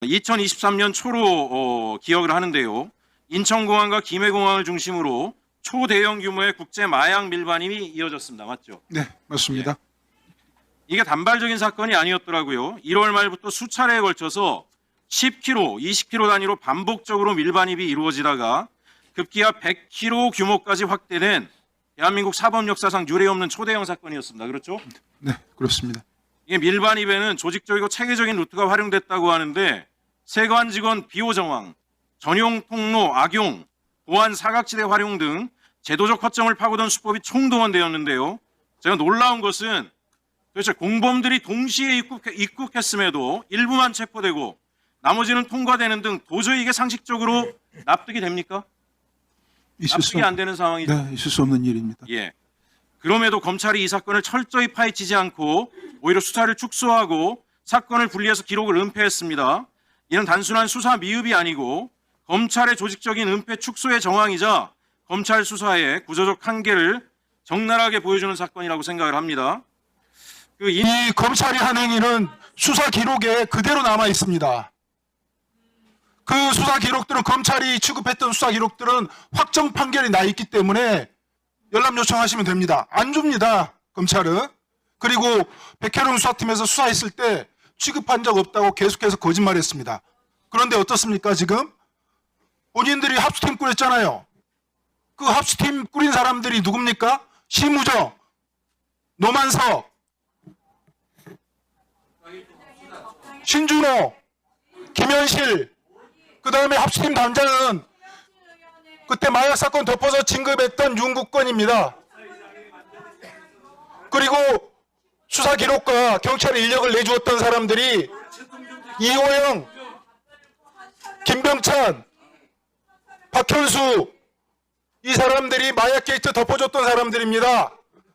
2023년 초로 기억을 하는데요. 인천공항과 김해공항을 중심으로 초대형 규모의 국제 마약 밀반입이 이어졌습니다. 맞죠? 네, 맞습니다. 이게 단발적인 사건이 아니었더라고요. 1월 말부터 수차례에 걸쳐서 10kg, 20kg 단위로 반복적으로 밀반입이 이루어지다가 급기야 100kg 규모까지 확대된 대한민국 사법 역사상 유례없는 초대형 사건이었습니다. 그렇죠? 네, 그렇습니다. 이게 밀반입에는 조직적이고 체계적인 루트가 활용됐다고 하는데 세관 직원 비호 정황, 전용 통로 악용, 보안 사각지대 활용 등 제도적 허점을 파고든 수법이 총동원되었는데요. 제가 놀라운 것은 도대체 공범들이 동시에 입국했음에도 일부만 체포되고 나머지는 통과되는 등 도저히 이게 상식적으로 납득이 됩니까? 납득이 안 되는 상황이죠. 네, 있을 수 없는 일입니다. 예. 그럼에도 검찰이 이 사건을 철저히 파헤치지 않고 오히려 수사를 축소하고 사건을 분리해서 기록을 은폐했습니다. 이는 단순한 수사 미흡이 아니고 검찰의 조직적인 은폐 축소의 정황이자 검찰 수사의 구조적 한계를 적나라하게 보여주는 사건이라고 생각을 합니다. 이 검찰이 한 행위는 수사 기록에 그대로 남아 있습니다. 그 수사 기록들은 검찰이 취급했던 수사 기록들은 확정 판결이 나 있기 때문에 열람 요청하시면 됩니다. 안 줍니다, 검찰은. 그리고 백혜룡 수사팀에서 수사했을 때 취급한 적 없다고 계속해서 거짓말했습니다. 그런데 어떻습니까, 지금? 본인들이 합수팀 꾸렸잖아요. 그 합수팀 꾸린 사람들이 누굽니까? 심우정, 노만석, 신준호, 김현실, 그 다음에 합수팀 단장은 그때 마약 사건 덮어서 진급했던 윤국권입니다. 그리고 수사 기록과 경찰의 인력을 내주었던 사람들이 이호영, 김병찬, 박현수, 이 사람들이 마약 게이트 덮어줬던 사람들입니다.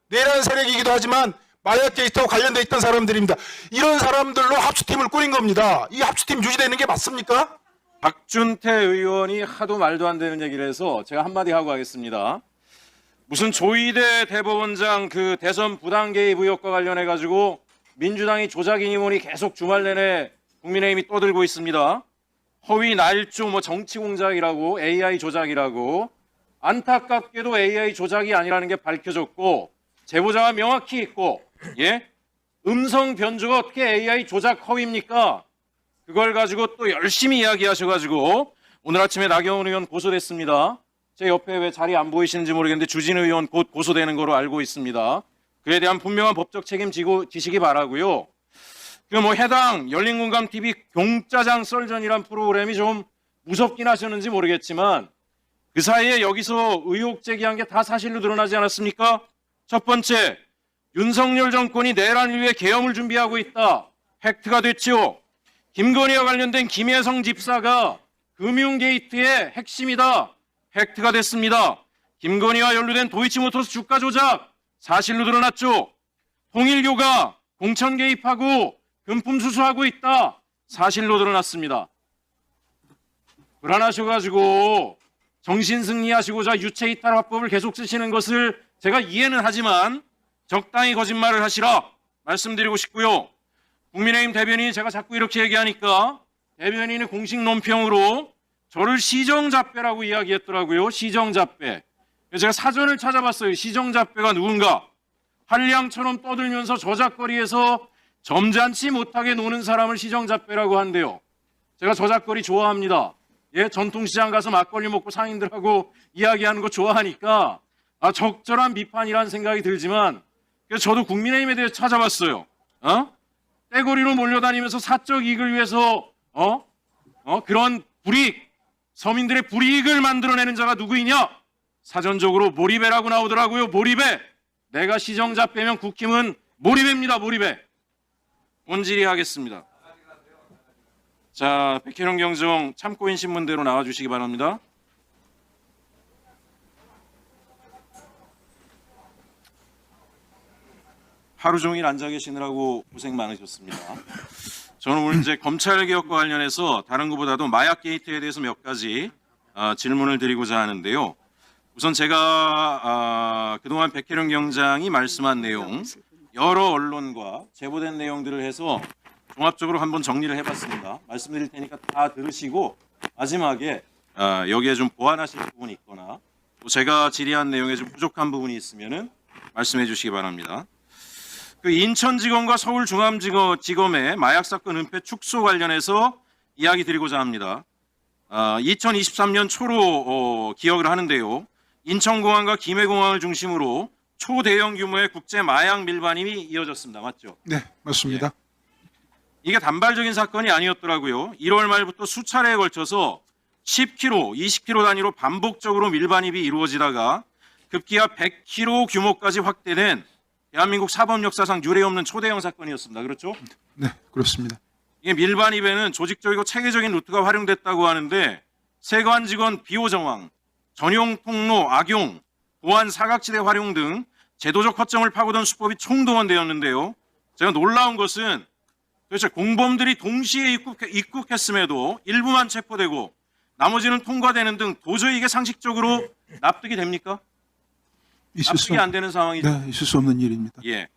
내란 세력이기도 하지만 마약 게이트와 관련돼 있던 사람들입니다. 이런 사람들로 합수팀을 꾸린 겁니다. 이 합수팀 유지되는 게 맞습니까? 박준태 의원이 하도 말도 안 되는 얘기를 해서 제가 한마디 하고 가겠습니다. 무슨 조희대 대법원장 그 대선 부당 개입 의혹과 관련해 가지고 민주당이 조작이니 뭐니 계속 주말 내내 국민의힘이 떠들고 있습니다. 허위 날조 뭐 정치 공작이라고 AI 조작이라고 안타깝게도 AI 조작이 아니라는 게 밝혀졌고 제보자가 명확히 있고 예? 음성 변조가 어떻게 AI 조작 허위입니까? 그걸 가지고 또 열심히 이야기하셔가지고 오늘 아침에 나경원 의원 고소됐습니다. 제 옆에 왜 자리 안 보이시는지 모르겠는데 주진우 의원 곧 고소되는 거로 알고 있습니다. 그에 대한 분명한 법적 책임 지시기 바라고요. 그 뭐 해당 열린공감TV 공짜장 썰전이란 프로그램이 좀 무섭긴 하셨는지 모르겠지만 그 사이에 여기서 의혹 제기한 게 다 사실로 드러나지 않았습니까? 첫 번째, 윤석열 정권이 내란을 위해 계엄을 준비하고 있다. 팩트가 됐죠. 김건희와 관련된 김혜성 집사가 금융게이트의 핵심이다. 팩트가 됐습니다. 김건희와 연루된 도이치모터스 주가 조작 사실로 드러났죠. 통일교가 공천 개입하고 금품 수수하고 있다. 사실로 드러났습니다. 불안하셔가지고 정신승리하시고자 유체이탈 화법을 계속 쓰시는 것을 제가 이해는 하지만 적당히 거짓말을 하시라 말씀드리고 싶고요. 국민의힘 대변인이 제가 자꾸 이렇게 얘기하니까 대변인이 공식 논평으로 저를 시정잡배라고 이야기했더라고요. 시정잡배. 제가 사전을 찾아봤어요. 시정잡배가 누군가. 한량처럼 떠들면서 저작거리에서 점잖지 못하게 노는 사람을 시정잡배라고 한대요. 제가 저작거리 좋아합니다. 예, 전통시장 가서 막걸리 먹고 상인들하고 이야기하는 거 좋아하니까 적절한 비판이라는 생각이 들지만 그래서 저도 국민의힘에 대해서 찾아봤어요. 떼거리로 몰려다니면서 사적 이익을 위해서 그런 불이익, 서민들의 불이익을 만들어내는 자가 누구이냐? 사전적으로 몰입해라고 나오더라고요. 몰입해. 내가 시정잡배면 국힘은 몰입해입니다. 몰입해. 본질이 하겠습니다. 자, 백혜룡 경정 참고인 신문대로 나와주시기 바랍니다. 하루 종일 앉아 계시느라고 고생 많으셨습니다. 저는 오늘 이제 검찰개혁과 관련해서 다른 것보다도 마약 게이트에 대해서 몇 가지 질문을 드리고자 하는데요. 우선 제가 그동안 백혜룡 경장이 말씀한 내용, 여러 언론과 제보된 내용들을 해서 종합적으로 한번 정리를 해봤습니다. 말씀드릴 테니까 다 들으시고 마지막에 여기에 좀 보완하실 부분이 있거나 또 제가 질의한 내용에 좀 부족한 부분이 있으면은 말씀해 주시기 바랍니다. 그 인천지검과 서울중앙지검의 마약 사건 은폐 축소 관련해서 이야기 드리고자 합니다. 2023년 초로 기억을 하는데요. 인천공항과 김해공항을 중심으로 초대형 규모의 국제 마약 밀반입이 이어졌습니다. 맞죠? 네, 맞습니다. 이게 단발적인 사건이 아니었더라고요. 1월 말부터 수차례에 걸쳐서 10kg, 20kg 단위로 반복적으로 밀반입이 이루어지다가 급기야 100kg 규모까지 확대된 대한민국 사법 역사상 유례없는 초대형 사건이었습니다. 그렇죠? 네, 그렇습니다. 이게 밀반입에는 조직적이고 체계적인 루트가 활용됐다고 하는데 세관 직원 비호 정황, 전용 통로 악용, 보안 사각지대 활용 등 제도적 허점을 파고든 수법이 총동원되었는데요. 제가 놀라운 것은 도대체 공범들이 동시에 입국했음에도 일부만 체포되고 나머지는 통과되는 등 도저히 이게 상식적으로 납득이 됩니까? 납득이 안 되는 상황이죠. 네, 있을 수 없는 일입니다. 예.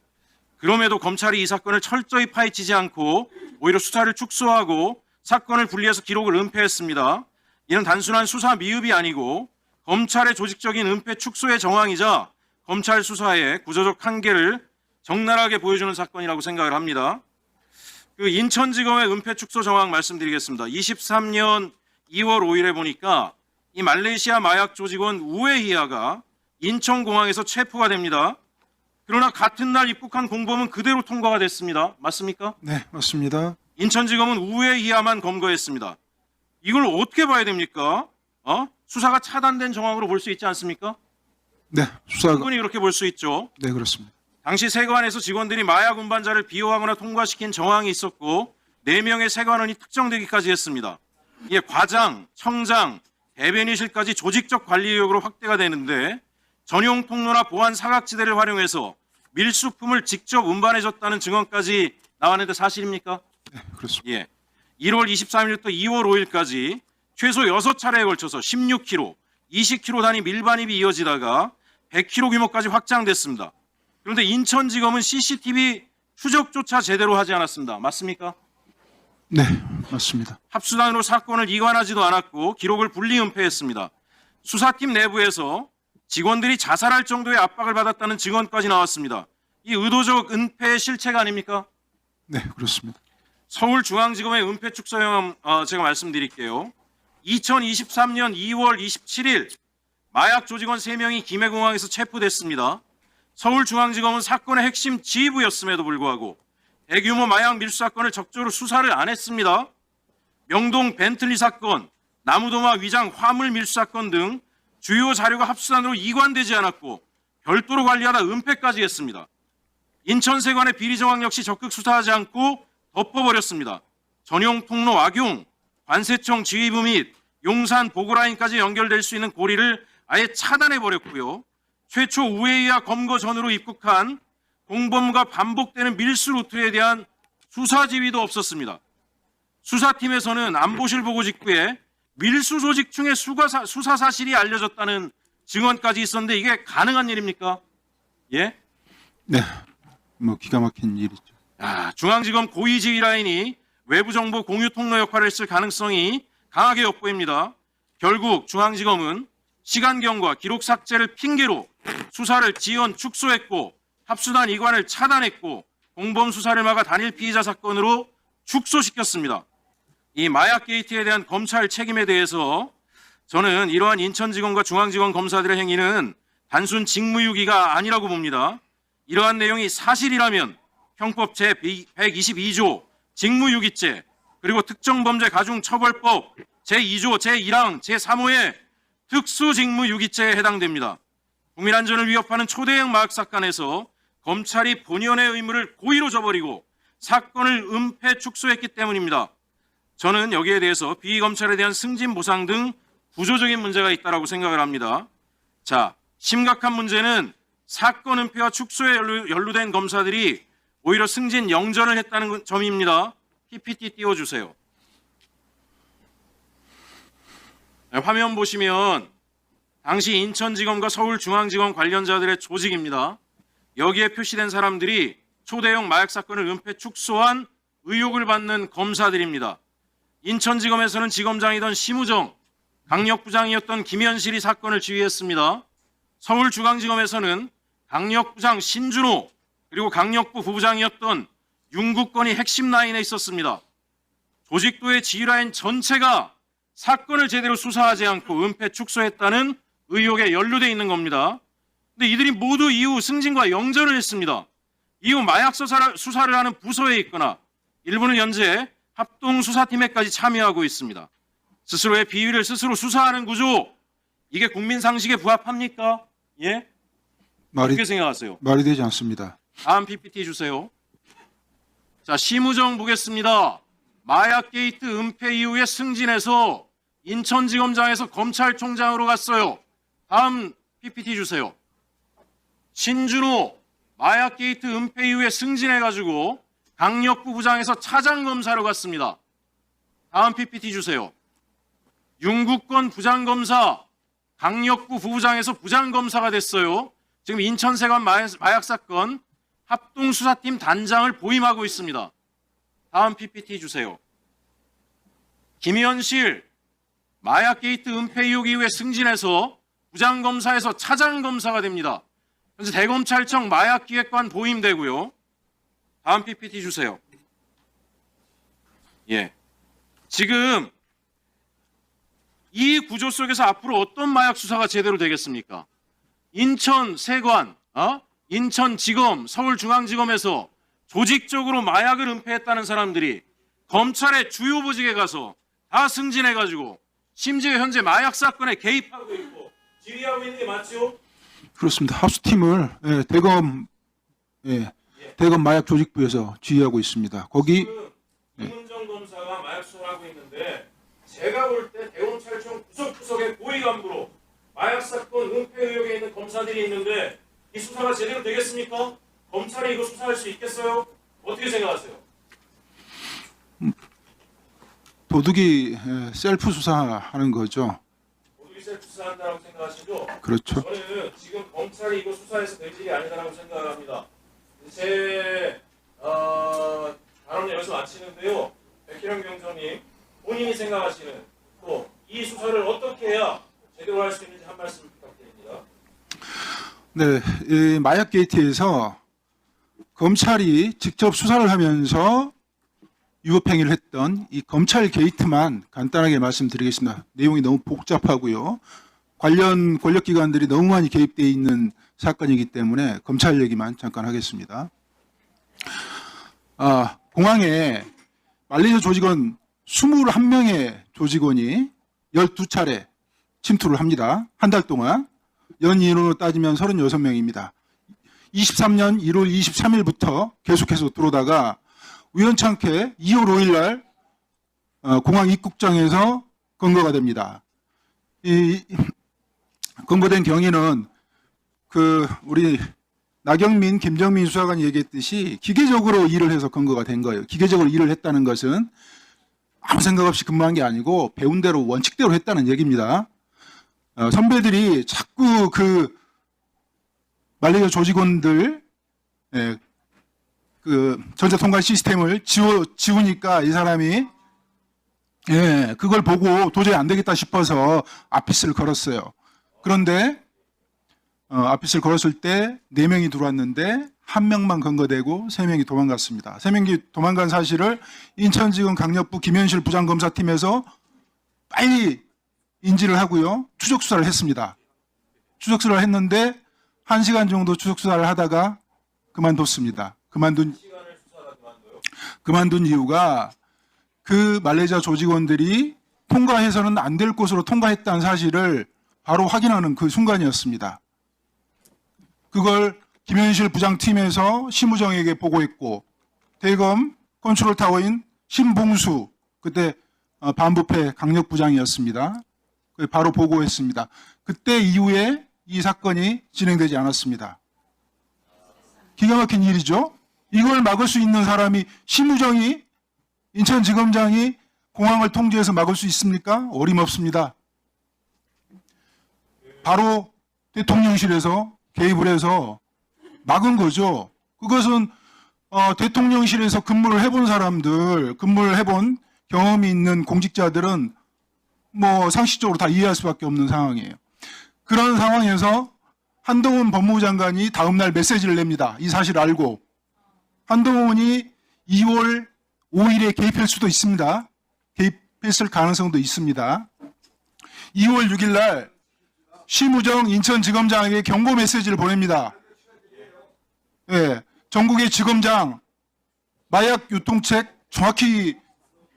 그럼에도 검찰이 이 사건을 철저히 파헤치지 않고 오히려 수사를 축소하고 사건을 분리해서 기록을 은폐했습니다. 이는 단순한 수사 미흡이 아니고 검찰의 조직적인 은폐 축소의 정황이자 검찰 수사의 구조적 한계를 적나라하게 보여주는 사건이라고 생각을 합니다. 그 인천지검의 은폐 축소 정황 말씀드리겠습니다. 23년 2월 5일에 보니까 이 말레이시아 마약 조직원 우에히아가 인천공항에서 체포가 됩니다. 그러나 같은 날 입국한 공범은 그대로 통과가 됐습니다. 맞습니까? 네, 맞습니다. 인천지검은 우에히아만 검거했습니다. 이걸 어떻게 봐야 됩니까? 수사가 차단된 정황으로 볼 수 있지 않습니까? 네, 수사가 충분히 그렇게 볼 수 있죠. 네, 그렇습니다. 당시 세관에서 직원들이 마약 운반자를 비호하거나 통과시킨 정황이 있었고 4명의 세관원이 특정되기까지 했습니다. 이게 과장, 청장, 대변인실까지 조직적 관리 의혹으로 확대가 되는데 전용 통로나 보안 사각지대를 활용해서 밀수품을 직접 운반해줬다는 증언까지 나왔는데 사실입니까? 네, 그렇습니다. 예. 1월 23일부터 2월 5일까지 최소 6차례에 걸쳐서 16kg, 20kg 단위 밀반입이 이어지다가 100kg 규모까지 확장됐습니다. 그런데 인천지검은 CCTV 추적조차 제대로 하지 않았습니다. 맞습니까? 네, 맞습니다. 합수단으로 사건을 이관하지도 않았고 기록을 분리 은폐했습니다. 수사팀 내부에서 직원들이 자살할 정도의 압박을 받았다는 증언까지 나왔습니다. 이 의도적 은폐의 실체가 아닙니까? 네, 그렇습니다. 서울중앙지검의 은폐 축소 영향 제가 말씀드릴게요. 2023년 2월 27일 마약 조직원 3명이 김해공항에서 체포됐습니다. 서울중앙지검은 사건의 핵심 지휘부였음에도 불구하고 대규모 마약 밀수 사건을 적극적으로 수사를 안 했습니다. 명동 벤틀리 사건, 나무도마 위장 화물 밀수 사건 등 주요 자료가 합수단으로 이관되지 않았고 별도로 관리하다 은폐까지 했습니다. 인천세관의 비리 정황 역시 적극 수사하지 않고 덮어버렸습니다. 전용 통로 악용, 관세청 지휘부 및 용산 보고라인까지 연결될 수 있는 고리를 아예 차단해버렸고요. 최초 우회이와 검거 전으로 입국한 공범과 반복되는 밀수 루트에 대한 수사 지휘도 없었습니다. 수사팀에서는 안보실 보고 직후에 밀수 조직 중에 수사 사실이 알려졌다는 증언까지 있었는데 이게 가능한 일입니까? 예? 네, 뭐 기가 막힌 일이죠. 중앙지검 고위지휘 라인이 외부 정보 공유 통로 역할을 했을 가능성이 강하게 엿보입니다. 결국 중앙지검은 시간경과 기록 삭제를 핑계로 수사를 지연 축소했고 합수단 이관을 차단했고 공범 수사를 막아 단일 피의자 사건으로 축소시켰습니다. 이 마약 게이트에 대한 검찰 책임에 대해서 저는 이러한 인천지검과 중앙지검 검사들의 행위는 단순 직무유기가 아니라고 봅니다. 이러한 내용이 사실이라면 형법 제122조 직무유기죄 그리고 특정범죄가중처벌법 제2조 제1항 제3호의 특수직무유기죄에 해당됩니다. 국민안전을 위협하는 초대형 마약 사건에서 검찰이 본연의 의무를 고의로 저버리고 사건을 은폐 축소했기 때문입니다. 저는 여기에 대해서 비검찰에 대한 승진 보상 등 구조적인 문제가 있다고 생각을 합니다. 자, 심각한 문제는 사건 은폐와 축소에 연루된 검사들이 오히려 승진 영전을 했다는 점입니다. PPT 띄워주세요. 화면 보시면 당시 인천지검과 서울중앙지검 관련자들의 조직입니다. 여기에 표시된 사람들이 초대형 마약 사건을 은폐 축소한 의혹을 받는 검사들입니다. 인천지검에서는 지검장이던 심우정, 강력부장이었던 김현실이 사건을 지휘했습니다. 서울중앙지검에서는 강력부장 신준호 그리고 강력부 부부장이었던 윤국건이 핵심 라인에 있었습니다. 조직도의 지휘라인 전체가 사건을 제대로 수사하지 않고 은폐 축소했다는 의혹에 연루돼 있는 겁니다. 근데 이들이 모두 이후 승진과 영전을 했습니다. 이후 마약 수사를 하는 부서에 있거나 일부는 현재 합동수사팀에까지 참여하고 있습니다. 스스로의 비위를 스스로 수사하는 구조, 이게 국민 상식에 부합합니까? 예? 어떻게 생각하세요? 말이 되지 않습니다. 다음 PPT 주세요. 자, 심우정 보겠습니다. 마약 게이트 은폐 이후에 승진해서 인천지검장에서 검찰총장으로 갔어요. 다음 PPT 주세요. 신준호 마약 게이트 은폐 이후에 승진해가지고 강력부 부장에서 차장검사로 갔습니다. 다음 PPT 주세요. 윤국건 부장검사 강력부 부부장에서 부장검사가 됐어요. 지금 인천세관 마약 사건 합동수사팀 단장을 보임하고 있습니다. 다음 PPT 주세요. 김현실 마약 게이트 은폐 의혹 이후에 승진해서 부장검사에서 차장검사가 됩니다. 현재 대검찰청 마약기획관 보임되고요. 다음 PPT 주세요. 예. 지금 이 구조 속에서 앞으로 어떤 마약 수사가 제대로 되겠습니까? 인천세관, 인천지검, 서울중앙지검에서 조직적으로 마약을 은폐했다는 사람들이 검찰의 주요 보직에 가서 다 승진해가지고 심지어 현재 마약 사건에 개입하고 있고 지휘하고 있는 게 맞죠? 그렇습니다. 합수팀을 대검 마약 조직부에서 지휘하고 있습니다. 거기 지금 김은정 검사가 마약 수사를 하고 있는데 제가 볼 때 대검찰청 구석구석의 고위 간부로 마약 사건 은폐 의혹에 있는 검사들이 있는데 이 수사가 제대로 되겠습니까? 검찰이 이거 수사할 수 있겠어요? 어떻게 생각하세요? 도둑이 셀프 수사하는 거죠. 모두 셀프 수사한다고 생각하시죠? 그렇죠. 저는 지금 검찰이 이거 수사해서 될 일이 아니다라고 생각합니다. 제 발언 여기서 마치는데요. 백희령 경정님 본인이 생각하시는 또 이 수사를 어떻게 해야 제대로 할 수 있는지 한 말씀 부탁드립니다. 네, 이 마약 게이트에서 검찰이 직접 수사를 하면서 위법행위를 했던 이 검찰 게이트만 간단하게 말씀드리겠습니다. 내용이 너무 복잡하고요. 관련 권력기관들이 너무 많이 개입되어 있는 사건이기 때문에 검찰 얘기만 잠깐 하겠습니다. 공항에 말레이시아 조직원 21명의 조직원이 12차례 침투를 합니다. 한 달 동안. 연인으로 따지면 36명입니다. 23년 1월 23일부터 계속해서 들어오다가 우연찮게 2월 5일 날 공항 입국장에서 검거가 됩니다. 이 검거된 경위는 우리 나경민, 김정민 수사관이 얘기했듯이 기계적으로 일을 해서 검거가 된 거예요. 기계적으로 일을 했다는 것은 아무 생각 없이 근무한 게 아니고 배운 대로 원칙대로 했다는 얘기입니다. 선배들이 자꾸 말레이시아 조직원들 전자통관 시스템을 지우니까 이 사람이 그걸 보고 도저히 안 되겠다 싶어서 아피스를 걸었어요. 그런데 아피스를 걸었을 때 4명이 들어왔는데 1명만 검거되고 3명이 도망갔습니다. 3명이 도망간 사실을 인천지검 강력부 김현실 부장검사팀에서 빨리 인지를 하고요. 추적 수사를 했습니다. 추적 수사를 했는데 1시간 정도 추적 수사를 하다가 그만뒀습니다. 그만둔 이유가 그 말레이시아 조직원들이 통과해서는 안 될 곳으로 통과했다는 사실을 바로 확인하는 그 순간이었습니다. 그걸 김현실 부장팀에서 심우정에게 보고했고 대검 컨트롤타워인 신봉수 그때 반부패 강력부장이었습니다. 바로 보고했습니다. 그때 이후에 이 사건이 진행되지 않았습니다. 기가 막힌 일이죠. 이걸 막을 수 있는 사람이 심우정이 인천지검장이 공항을 통제해서 막을 수 있습니까? 어림없습니다. 바로 대통령실에서 개입을 해서 막은 거죠. 그것은 대통령실에서 근무를 해본 사람들, 근무를 해본 경험이 있는 공직자들은 뭐 상식적으로 다 이해할 수밖에 없는 상황이에요. 그런 상황에서 한동훈 법무부 장관이 다음날 메시지를 냅니다. 이 사실을 알고. 한동훈이 2월 5일에 개입할 수도 있습니다. 개입했을 가능성도 있습니다. 2월 6일 날 심우정 인천지검장에게 경고 메시지를 보냅니다. 예, 전국의 지검장 마약 유통책 정확히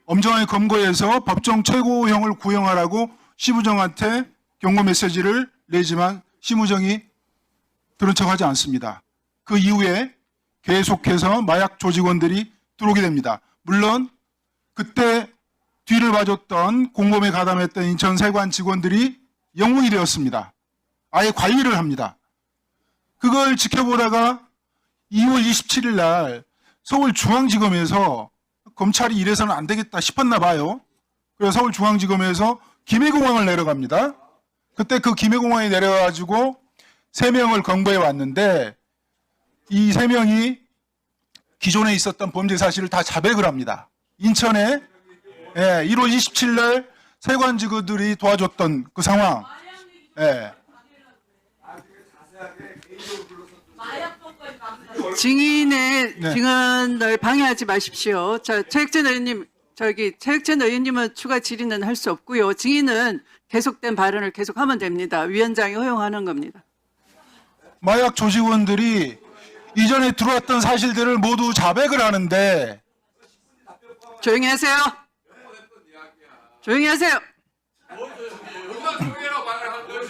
엄정하게 검거해서 법정 최고형을 구형하라고 심우정한테 경고 메시지를 내지만 심우정이 들은 척하지 않습니다. 그 이후에 계속해서 마약 조직원들이 들어오게 됩니다. 물론 그때 뒤를 봐줬던 공범에 가담했던 인천 세관 직원들이 영웅이 되었습니다. 아예 관리를 합니다. 그걸 지켜보다가 2월 27일 날 서울중앙지검에서 검찰이 이래서는 안 되겠다 싶었나 봐요. 그래서 서울중앙지검에서 김해공항을 내려갑니다. 그때 그 김해공항에 내려가지고 3명을 검거해 왔는데 이 3명이 기존에 있었던 범죄 사실을 다 자백을 합니다. 인천에 1월 27일 날 세관 직원들이 도와줬던 그 상황. 증인의 네. 증언을 방해하지 마십시오. 최혁진 의원님, 최혁진 의원님은 추가 질의는 할 수 없고요. 증인은 계속된 발언을 계속하면 됩니다. 위원장이 허용하는 겁니다. 마약 조직원들이 이전에 들어왔던 사실들을 모두 자백을 하는데 조용히 하세요. 조용히 하세요.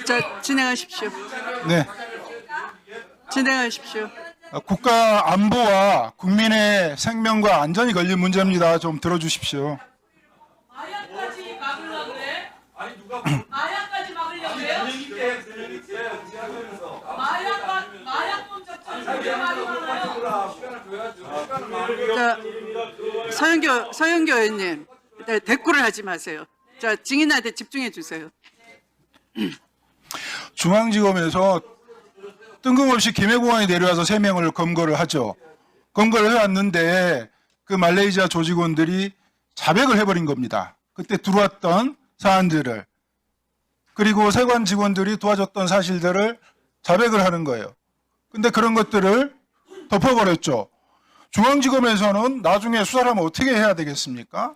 자, 진행하십시오. 네. 진행하십시오. 국가 안보와 국민의 생명과 안전이 걸린 문제입니다. 좀 들어주십시오. 마약까지 막으려고 그래? 마약까지 막으려고 그래요? 마약범 적자는 왜 말이 많아요? 자, 서영교 의원님, 대꾸를 하지 마세요. 자, 증인한테 집중해 주세요. 중앙지검에서 뜬금없이 김해공항에 내려와서 3명을 검거를 하죠. 검거를 해왔는데 그 말레이시아 조직원들이 자백을 해버린 겁니다. 그때 들어왔던 사안들을. 그리고 세관 직원들이 도와줬던 사실들을 자백을 하는 거예요. 근데 그런 것들을 덮어버렸죠. 중앙지검에서는 나중에 수사를 하면 어떻게 해야 되겠습니까?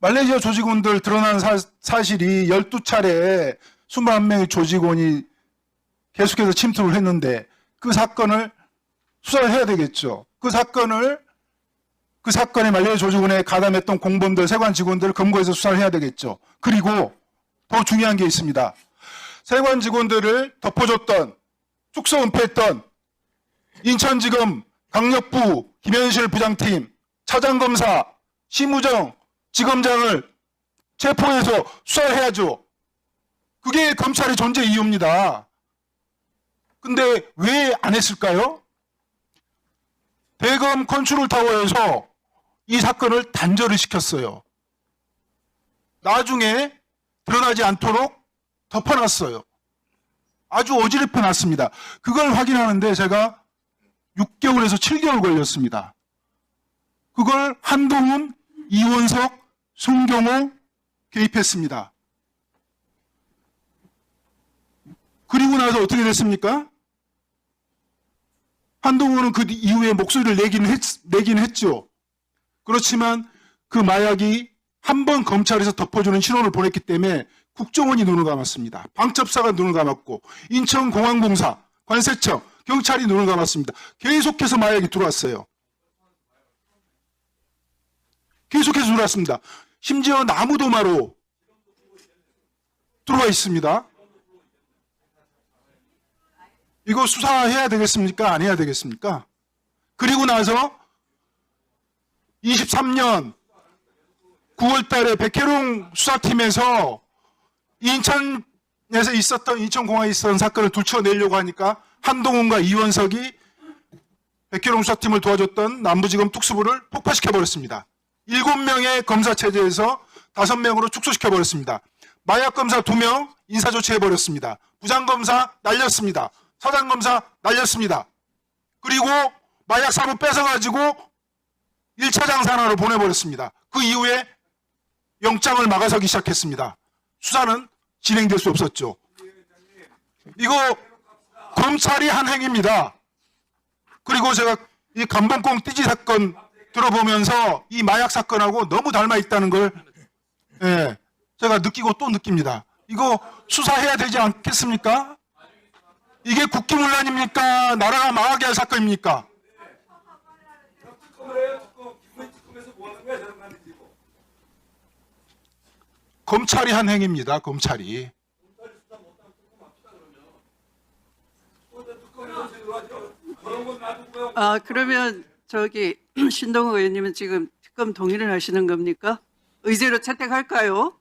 말레이시아 조직원들 드러난 사실이 12차례 21명의 조직원이 계속해서 침투를 했는데 그 사건을 수사를 해야 되겠죠. 그 사건에 말레이시아 조직원에 가담했던 공범들, 세관 직원들을 검거해서 수사를 해야 되겠죠. 그리고 더 중요한 게 있습니다. 세관 직원들을 덮어줬던, 축소 은폐했던 인천지검 강력부 김현실 부장팀, 차장검사, 심우정 지검장을 체포해서 수사를 해야죠. 그게 검찰의 존재 이유입니다. 근데 왜 안 했을까요? 대검 컨트롤타워에서 이 사건을 단절을 시켰어요. 나중에 드러나지 않도록 덮어놨어요. 아주 어지럽혀 놨습니다. 그걸 확인하는데 제가 6개월에서 7개월 걸렸습니다. 그걸 한동훈, 이원석, 송경호 개입했습니다. 그리고 나서 어떻게 됐습니까? 한동훈은 그 이후에 목소리를 내긴 했죠. 그렇지만 그 마약이 한 번 검찰에서 덮어주는 신호를 보냈기 때문에 국정원이 눈을 감았습니다. 방첩사가 눈을 감았고 인천공항공사, 관세청, 경찰이 눈을 감았습니다. 계속해서 마약이 들어왔어요. 계속해서 들어왔습니다. 심지어 나무도마로 들어와 있습니다. 이거 수사해야 되겠습니까? 안 해야 되겠습니까? 그리고 나서 23년 9월 달에 백혜룡 수사팀에서 인천에서 있었던, 인천공항에 있었던 사건을 들춰내려고 하니까 한동훈과 이원석이 백혜룡 수사팀을 도와줬던 남부지검 특수부를 폭파시켜버렸습니다. 7명의 검사 체제에서 5명으로 축소시켜버렸습니다. 마약검사 2명 인사조치해버렸습니다. 부장검사 날렸습니다. 차장검사 날렸습니다. 그리고 마약 사무 뺏어가지고 1차 장산하러 보내버렸습니다. 그 이후에 영장을 막아서기 시작했습니다. 수사는 진행될 수 없었죠. 이거 검찰이 한 행위입니다. 그리고 제가 이 감봉공 띠지 사건 들어보면서 이 마약 사건하고 너무 닮아 있다는 걸 제가 느끼고 또 느낍니다. 이거 수사해야 되지 않겠습니까? 이게 국기문란입니까? 나라가 망하게 할 사건입니까? 검찰이 한 행위입니다. 검찰이. 그러면 신동욱 의원님은 지금 특검 동의를 하시는 겁니까? 의제로 채택할까요?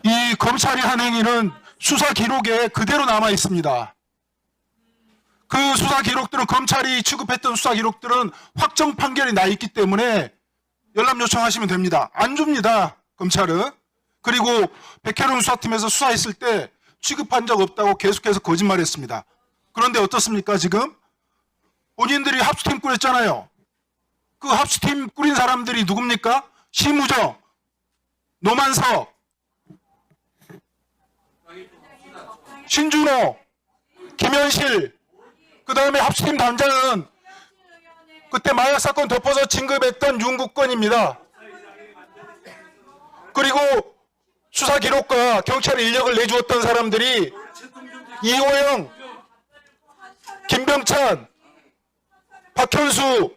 이 검찰이 한 행위는 수사 기록에 그대로 남아 있습니다. 그 수사 기록들은 검찰이 취급했던 수사 기록들은 확정 판결이 나 있기 때문에 열람 요청하시면 됩니다. 안 줍니다. 검찰은. 그리고 백혜룡 수사팀에서 수사했을 때 취급한 적 없다고 계속해서 거짓말했습니다. 그런데 어떻습니까 지금? 본인들이 합수팀 꾸렸잖아요. 그 합수팀 꾸린 사람들이 누굽니까? 심우정, 노만석, 신준호, 김현실, 그 다음에 합수팀 단장은 그때 마약 사건 덮어서 진급했던 윤국권입니다. 그리고 수사 기록과 경찰 인력을 내주었던 사람들이 이호영, 김병찬, 박현수,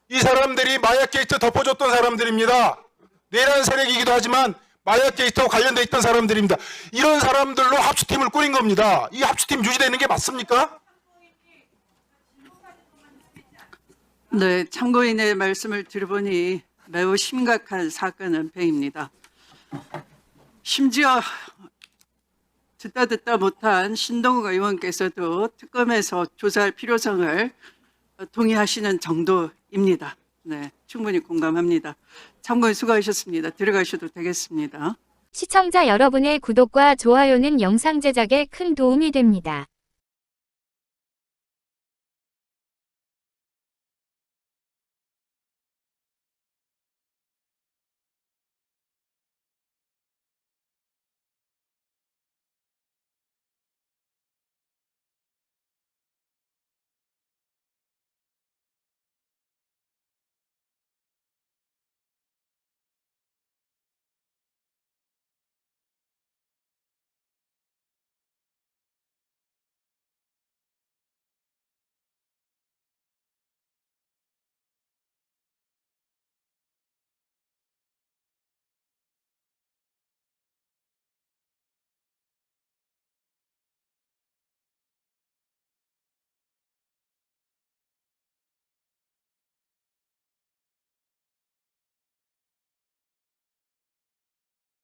이 사람들이 마약 게이트 덮어줬던 사람들입니다. 내란 세력이기도 하지만 마약 게이트와 관련돼 있던 사람들입니다. 이런 사람들로 합수팀을 꾸린 겁니다. 이 합수팀 유지되는 게 맞습니까? 네, 참고인의 말씀을 들어보니 매우 심각한 사건은 배입니다. 심지어 듣다 못한 신동욱 의원께서도 특검에서 조사할 필요성을 동의하시는 정도입니다. 네, 충분히 공감합니다. 참고인 수고하셨습니다. 들어가셔도 되겠습니다. 시청자 여러분의 구독과 좋아요는 영상 제작에 큰 도움이 됩니다.